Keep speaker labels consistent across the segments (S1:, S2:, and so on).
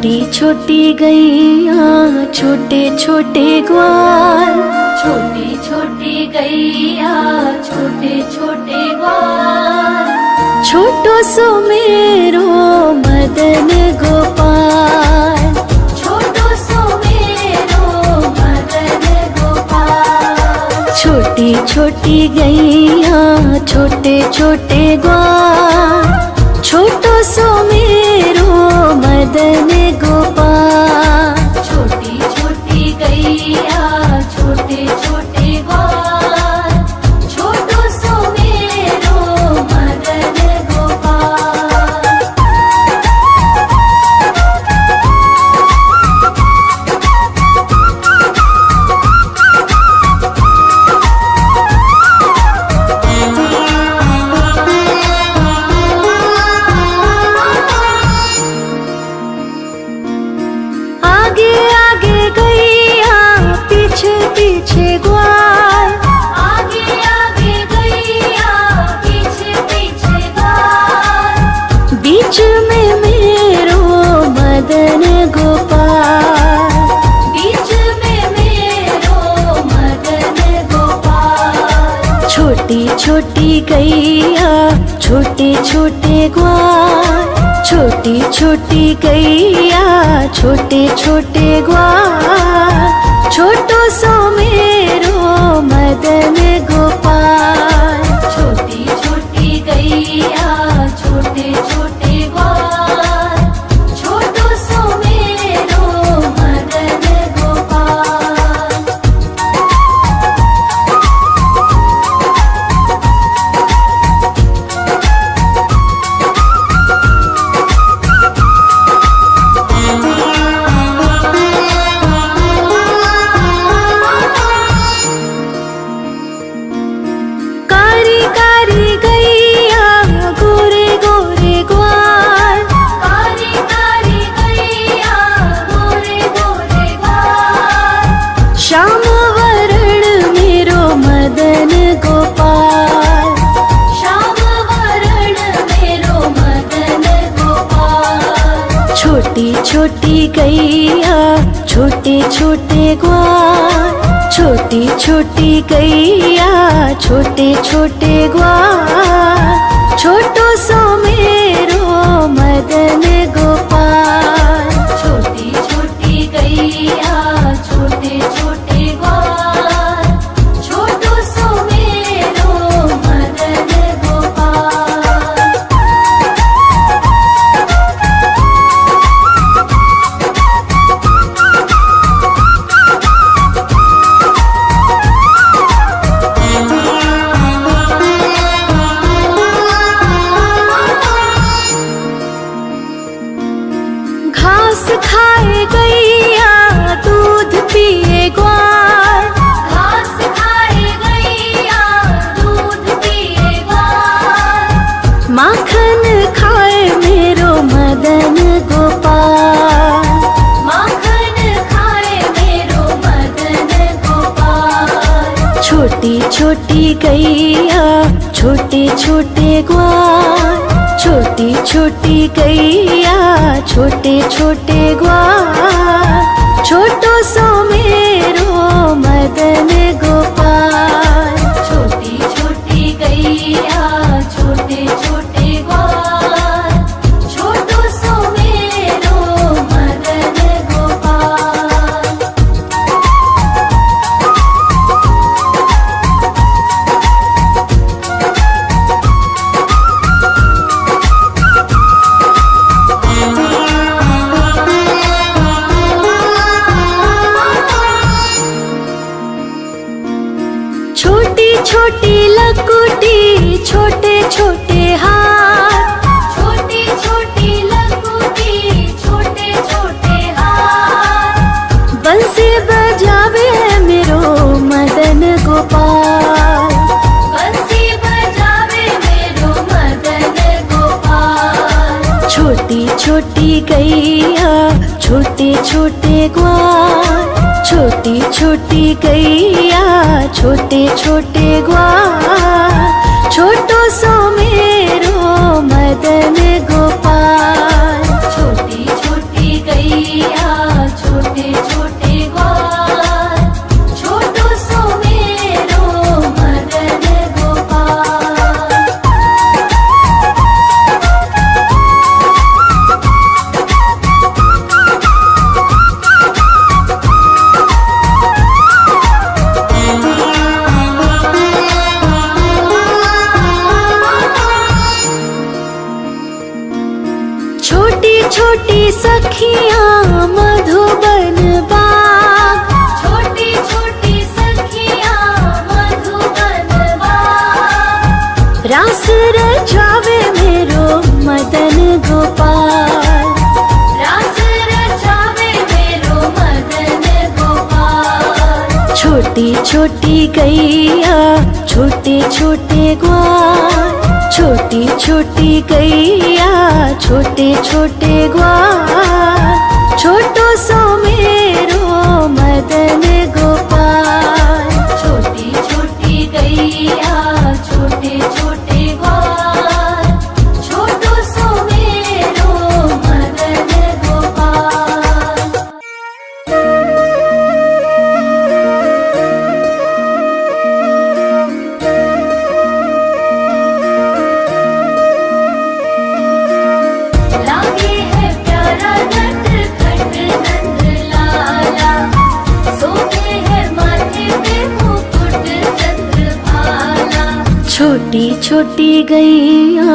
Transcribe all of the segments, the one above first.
S1: छोटी छोटी गैया छोटे छोटे ग्वाल,
S2: छोटी छोटी गैया छोटे छोटे ग्वाल,
S1: छोटो सो मेरो मदन गोपाल,
S2: छोटो सो मेरो मदन गोपाल।
S1: छोटी छोटी गैया छोटे छोटे ग्वाल, छोटो सो मेरो मदन गोपाल।
S2: छोटी छोटी गैया छोटे छोटे ग्वाल, छोटो सो मेरो मदन गोपाल।
S1: आगे आगे गैया पीछे पीछे ग्वाल,
S2: आगे आगे गैया पीछे पीछे ग्वाल,
S1: बीच में मेरो मदन गोपाल,
S2: बीच में मेरो मदन गोपाल।
S1: छोटी छोटी गैया छोटे छोटे ग्वाल, छोटी छोटी गैया छोटे छोटे ग्वाल, छोटो सो मेरो मदन गोपाल।
S2: छोटी छोटी गैया छोटे छोटे ग्वाल, छोटो सो मेरो मदन गोपाल।
S1: कारी कारी गैया गोरे गोरे ग्वाल,
S2: कारी कारी गैया गोरे गोरे ग्वाल,
S1: श्याम वरण मेरो मदन गोपाल,
S2: श्याम वरण मेरो मदन गोपाल।
S1: छोटी छोटी गैया छोटे छोटे ग्वाल, छोटी छोटी गैया छोटे छोटे ग्वाल, छोटो सो मेरो मदन गोपाल।
S2: छोटी छोटी गैया छोटे छोटे ग्वाल, छोटो सो मेरो मदन गोपाल।
S1: घास खाए गैया दूध पिए ग्वाल,
S2: घास खाए गैया दूध पिए ग्वाल,
S1: माखन खाए मेरो मदन गोपाल,
S2: माखन खाए मेरो मदन गोपाल।
S1: छोटी छोटी गैया छोटे छोटे ग्वाल, छोटी छोटी गैया छोटे छोटे ग्वाल, छोटो सो मेरो मदन गोपाल।
S2: छोटी छोटी गैया छोटे छोटे ग्वाल, छोटो सो मेरो मदन गोपाल।
S1: छोटी छोटी लकुटी छोटे छोटे हाथ,
S2: छोटी छोटी लकुटी छोटे छोटे हाथ,
S1: बंसी बजावे मेरो मदन गोपाल,
S2: बंसी बजावे मेरो मदन गोपाल।
S1: छोटी छोटी गैया छोटे छोटे ग्वाल, छोटी छोटी गैया छोटे छोटे ग्वाल, छोटो सो मेरो मदन गोपाल।
S2: छोटी छोटी गैया
S1: सखियाँ मधुबन बाग,
S2: छोटी छोटी सखियाँ मधुबन बाग,
S1: रास रचावे मेरो मदन गोपाल।
S2: रास रचावे मेरो मदन गोपाल।
S1: छोटी छोटी गैया छोटे छोटे ग्वाल, छोटी छोटी गैया छोटे छोटे ग्वाल, छोटो सो मेरो मदन गोपाल।
S2: छोटी छोटी गैया छोटे छोटे ग्वाल, छोटो सो मेरो मदन गोपाल। लागे है प्यारा नटखट नंद लाला, सोते है माथे पे मुकुट चंद्रभाला।
S1: छोटी छोटी गैया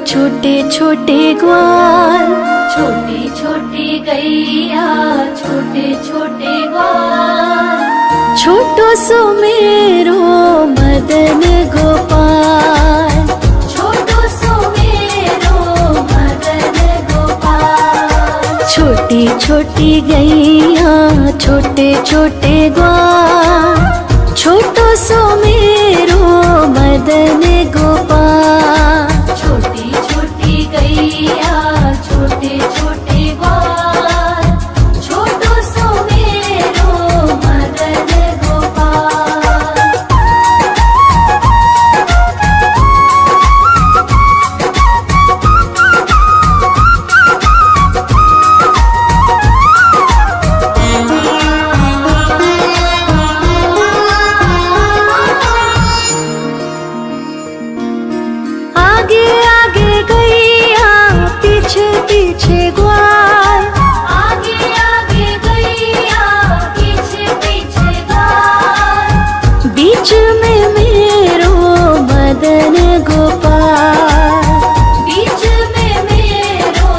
S1: छोटे छोटे ग्वाल,
S2: छोटी छोटी गैया छोटे छोटे ग्वाल,
S1: छोटो सो मेरो मदन गोपाल।
S2: छोटो सो मेरो मदन गोपाल।
S1: छोटी छोटी गैया छोटे छोटे ग्वाल, छोटो सो मेरो मदन गोपाल।
S2: छोटी छोटी गैया छोटे छोटे ग्वाल, छोटो सो मेरो मदन गोपाल।
S1: आगे आगे गैया पीछे पीछे ग्वाल,
S2: आगे आगे गैया पीछे पीछे ग्वाल,
S1: बीच में मेरो मदन गोपाल।
S2: बीच में मेरो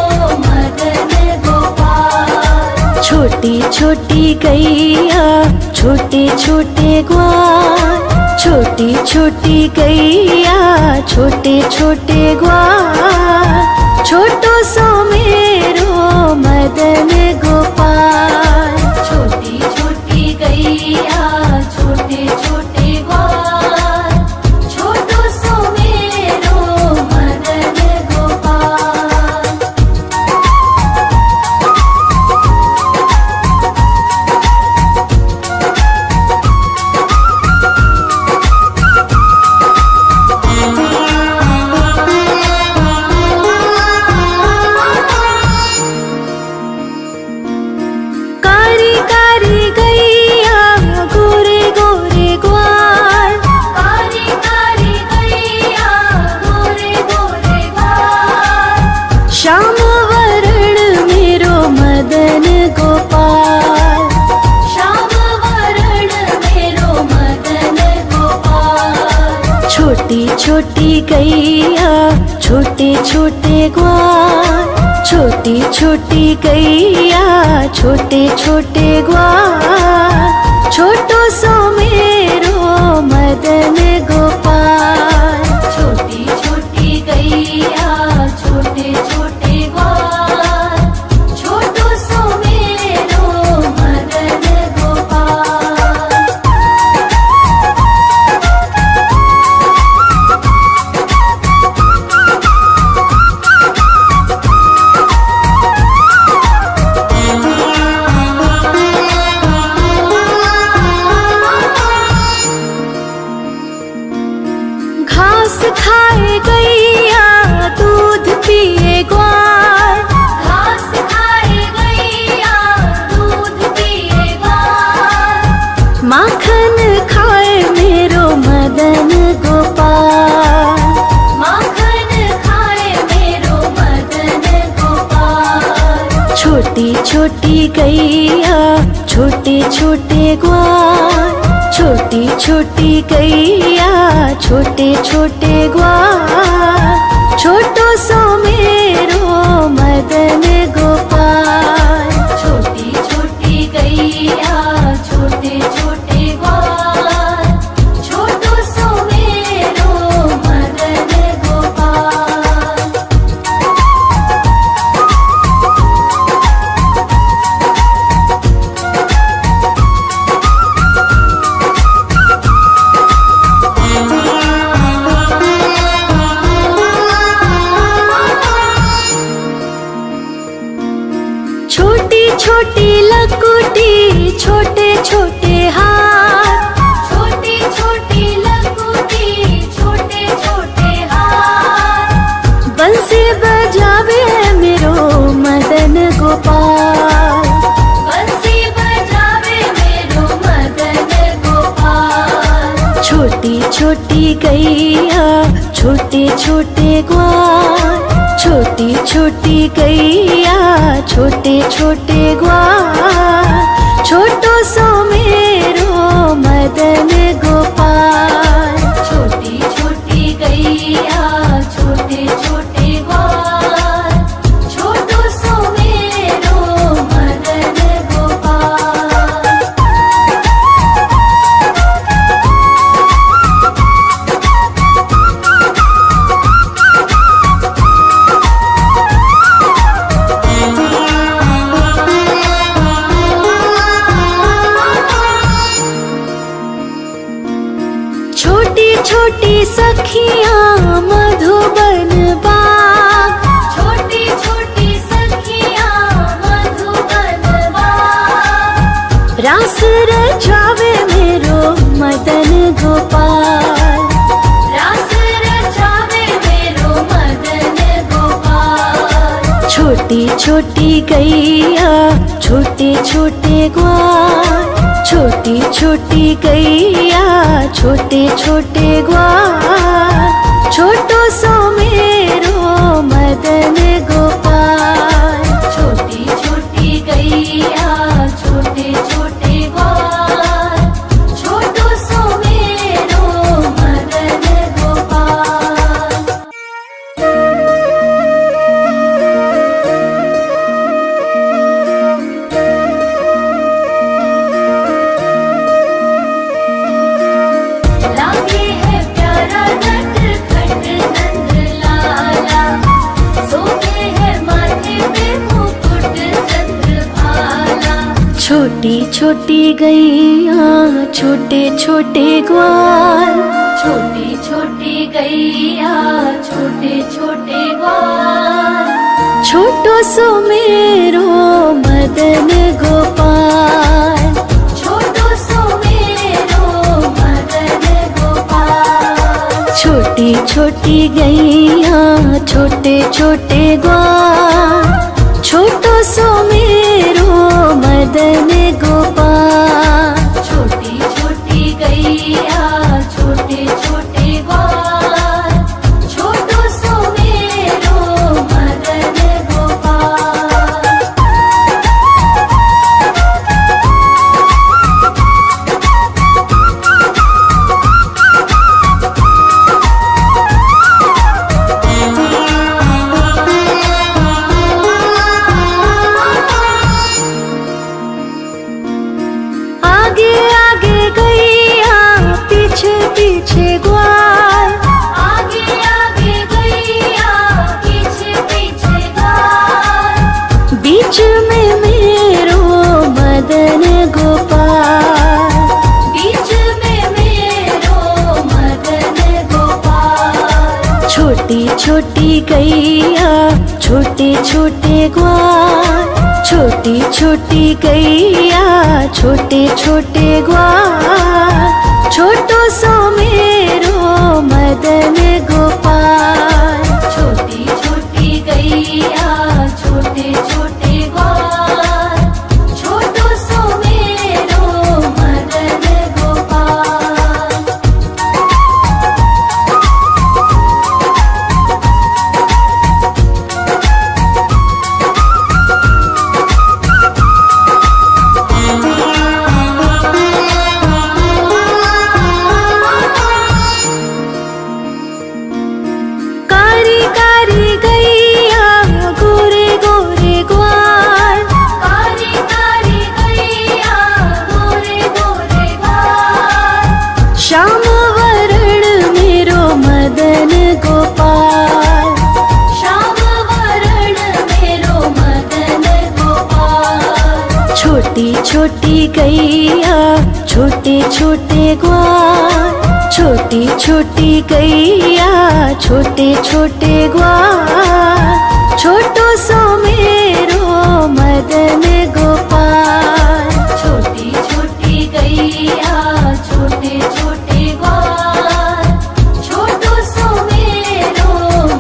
S2: मदन गोपाल।
S1: छोटी छोटी गैया छोटे छोटे ग्वाल, छोटी छोटी गैया छोटे छोटे ग्वाल, छोटो सो मेरो मदन गोपाल।
S2: छोटी छोटी गैया छोटे छोटे ग्वाल, छोटो सो मेरो मदन गोपाल।
S1: कारी कारी गैया गोरे गोरे ग्वाल,
S2: कारी कारी गैया गोरे गोरे ग्वाल,
S1: श्याम वरण मेरो मदन गोपाल।
S2: श्याम वरण मेरो मदन गोपाल।
S1: छोटी छोटी गैया छोटे छोटे ग्वाल, छोटी छोटी गैया छोटे छोटे ग्वाल, छोटो सो मेरो मदन गोपाल।
S2: छोटी छोटी गैया छोटे छोटे ग्वाल, छोटो सो मेरो मदन गोपाल।
S1: घास खाए गैया दूध पिए ग्वाल,
S2: घास खाए गैया दूध पिए ग्वाल,
S1: माखन खाए मेरो मदन गोपाल।
S2: माखन खाए मेरो मदन गोपाल।
S1: छोटी छोटी गैया छोटे छोटे ग्वाल, छोटी छोटी गैया छोटे छोटे ग्वाल, छोटो सो मेरो मदन गोपाल। छोटी गैया छोटे छोटे ग्वाल, छोटी छोटी गैया छोटे छोटे ग्वाल, छोटो सो मेरो मदन गोपाल।
S2: छोटी छोटी गैया छोटे छोटे ग्वाल, छोटो सो मेरो मदन गोपाल।
S1: छोटी छोटी सखियाँ मधुबन बाग,
S2: छोटी छोटी सखियाँ मधुबन बाग,
S1: रास रचावे मेरो मदन गोपाल।
S2: रास रचावे मेरो मदन गोपाल।
S1: छोटी छोटी गैया छोटे छोटे ग्वाल, छोटी छोटी गैया छोटे छोटे ग्वाल, छोटो सो मेरो मदन गोपाल।
S2: छोटी छोटी गैया छोटे छोटे ग्वाल, छोटो सो मेरो मदन गोपाल। लागे है प्यारा नटखट नंद लाला, सोते है माथे पे मुकुट चंद्रभाला।
S1: छोटी छोटी गैया छोटे छोटे ग्वाल,
S2: छोटी छोटी गैया छोटे छोटे ग्वाल,
S1: छोटो सो मेरो मदन गोपाल।
S2: छोटो सो मेरो मदन गोपाल।
S1: छोटी छोटी गैया छोटे छोटे ग्वाल, छोटो सो मेरो मदन गोपाल।
S2: छोटी छोटी गैया छोटे छोटे ग्वाल, छोटो सो मेरो मदन गोपाल।
S1: आगे आगे गैया पीछे पीछे ग्वाल,
S2: आगे आगे गैया पीछे पीछे ग्वाल,
S1: बीच में मेरो मदन गोपाल।
S2: बीच में मेरो मदन गोपाल।
S1: छोटी छोटी गैया छोटे छोटे ग्वाल, छोटी छोटी गैया छोटे छोटे ग्वाल, छोटो सो मेरो मदन गोपाल।
S2: छोटी छोटी गैया छोटे छोटे ग्वाल, छोटो सो मेरो मदन गोपाल।
S1: कारी कारी गैया गोरे गोरे ग्वाल,
S2: कारी कारी गैया गोरे गोरे ग्वाल,
S1: श्याम वरण मेरो मदन गोपाल।
S2: श्याम वरण मेरो मदन गोपाल।
S1: छोटी छोटी गैया छोटे छोटे ग्वाल, छोटी छोटी गैया छोटे छोटे ग्वाल, छोटो सो मेरो मदन गोपाल।
S2: छोटी छोटी गैया छोटे छोटे ग्वाल, छोटो सो मेरो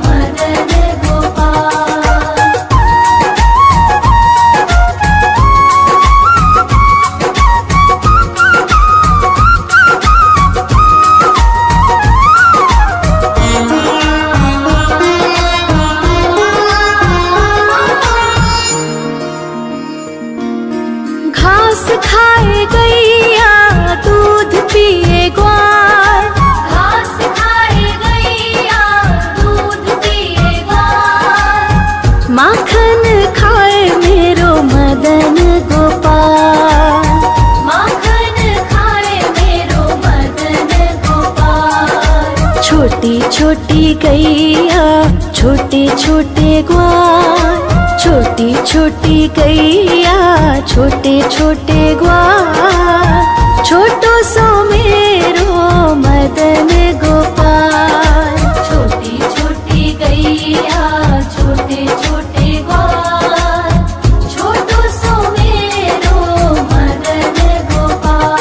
S2: मदन गोपाल।
S1: छोटी छोटी गैया छोटे छोटे ग्वाल, छोटी छोटी गैया छोटे छोटे ग्वाल, छोटो सो मेरो मदन गोपाल।
S2: छोटी छोटी गैया छोटे छोटे ग्वाल, छोटो सो मेरो मदन गोपाल।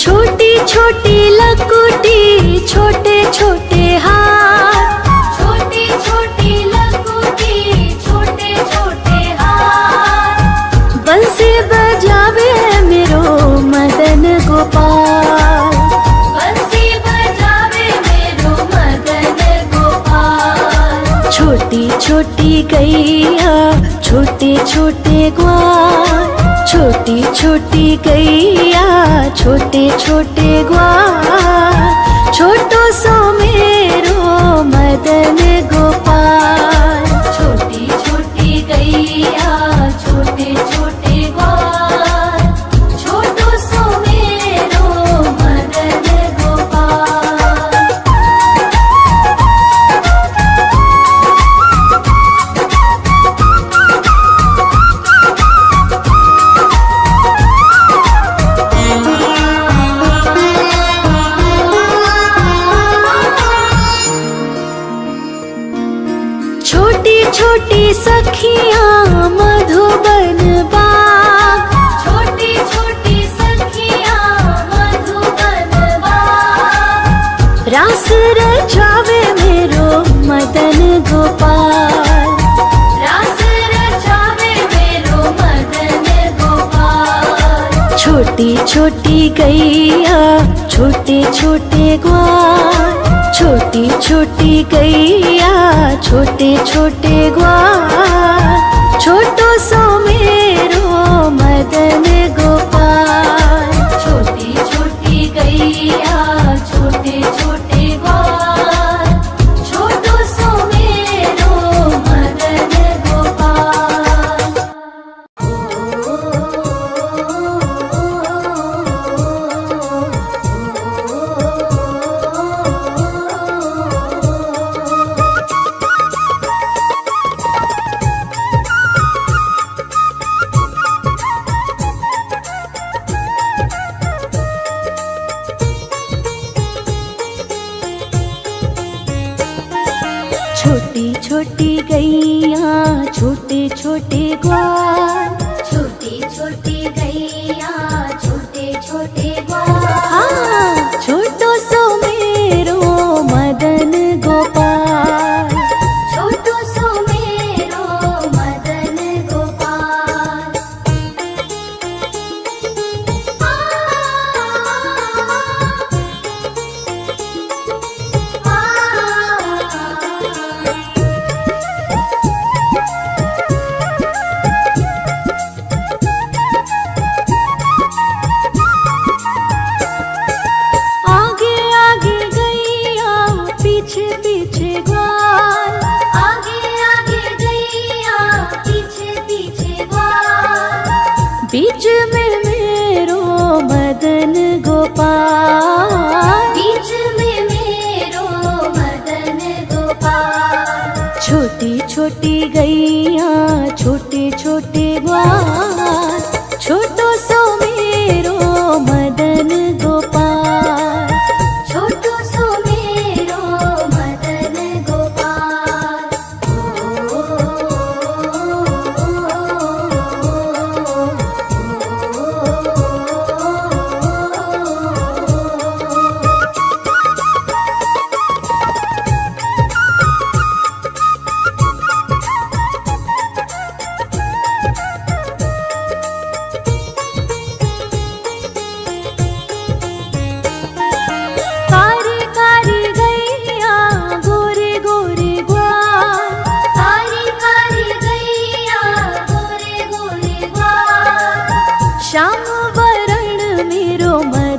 S1: छोटी छोटी लकुटी छोटे छोटे हाथ,
S2: छोटी छोटी लकुटी छोटे छोटे हाथ,
S1: बंसी बजावे मेरो मदन गोपाल।
S2: बंसी बजावे मेरो मदन गोपाल।
S1: छोटी छोटी गैया छोटे छोटे ग्वाल, छोटी छोटी गैया छोटे छोटे ग्वाल, छोटो सो मेरो मदन गोपाल।
S2: छोटी छोटी गैया छोटे छोटे ग्वाल, छोटो सो मेरो मदन गोपाल।
S1: छोटी छोटी सखियाँ मधुबन बाग,
S2: छोटी छोटी सखियाँ मधुबन बाग,
S1: रास रचावे मेरो मदन गोपाल।
S2: रास रचावे मेरो मदन गोपाल।
S1: छोटी छोटी गैया छोटे छोटे ग्वाल, छोटी छोटी गैया छोटे छोटे ग्वाल, छोटो सो मेरो मदन गोपाल।
S2: छोटी छोटी गैया छोटे छोटे ग्वाल, छोटो सो मेरो मदन गोपाल।
S1: छोटी छोटी गैया छोटे छोटे ग्वाल,
S2: छोटी छोटी गैया छोटे छोटे ग्वाल,
S1: हाँ छोटो सो मेरो मदन गोपाल।
S2: छोटो सो मेरो मदन गोपाल।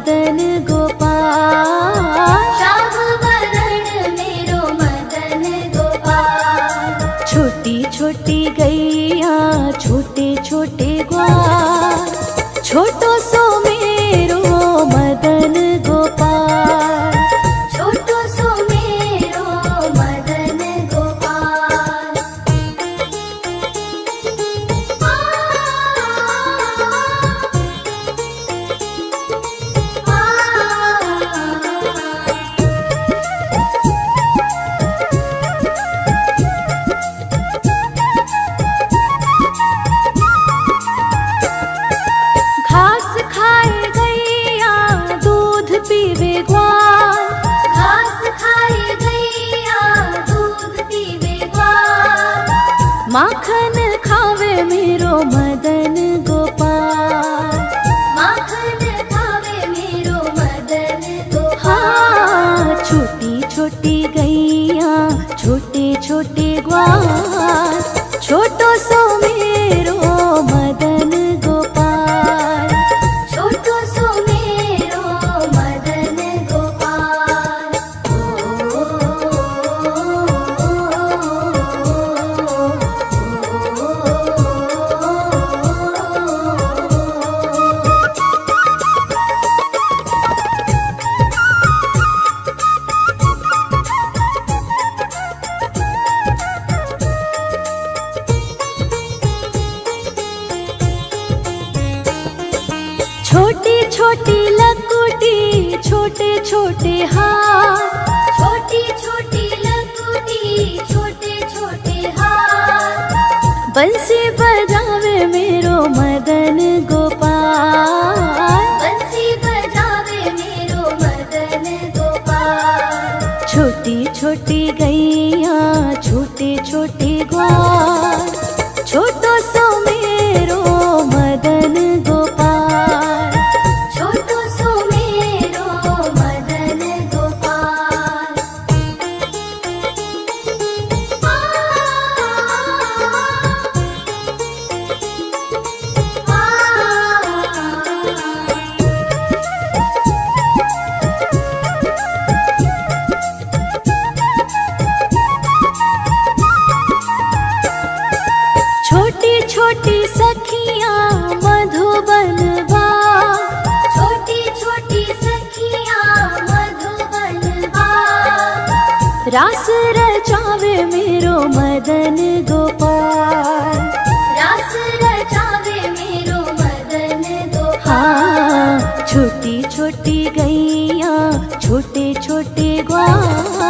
S1: मदन गोपाल।
S2: श्याम वरण मेरो मदन गोपाल।
S1: छोटी छोटी गैया छोटे छोटे ग्वाल, छोटो सो मेरो मदन गोपाल।
S2: छोटो सो मेरो मदन गोपाल।
S1: घास खाए गैया दूध पीवे ग्वाल,
S2: घास खाए गैया दूध पीवे ग्वाल।
S1: माखन खावे मेरो मदन गोपाल।
S2: माखन खावे मेरो मदन गोपाल।
S1: हाँ, छोटी छोटी गैया छोटे छोटे ग्वाल, छोटो सो मेरो मदन गोपाल।
S2: छोटो सो मेरो मदन गोपाल।
S1: छोटी छोटी लकुटी छोटे छोटे हाथ,
S2: छोटी छोटी लकुटी छोटे छोटे हाथ।
S1: बंसी बजावे मेरो मदन गोपाल।
S2: बंसी बजावे मेरो मदन गोपाल।
S1: छोटी छोटी गैया छोटे छोटे ग्वाल, छोटो सो मेरो मदन गोपाल।
S2: छोटो सो मेरो मदन गोपाल।
S1: छोटी छोटी सखियाँ मधुबन बाग,
S2: छोटी छोटी सखियाँ मधुबन बाग।
S1: रास रचावे मेरो मदन गोपाल।
S2: रास रचावे मेरो मदन गोपाल।
S1: हाँ, छोटी छोटी गैया छोटे छोटे ग्वाल,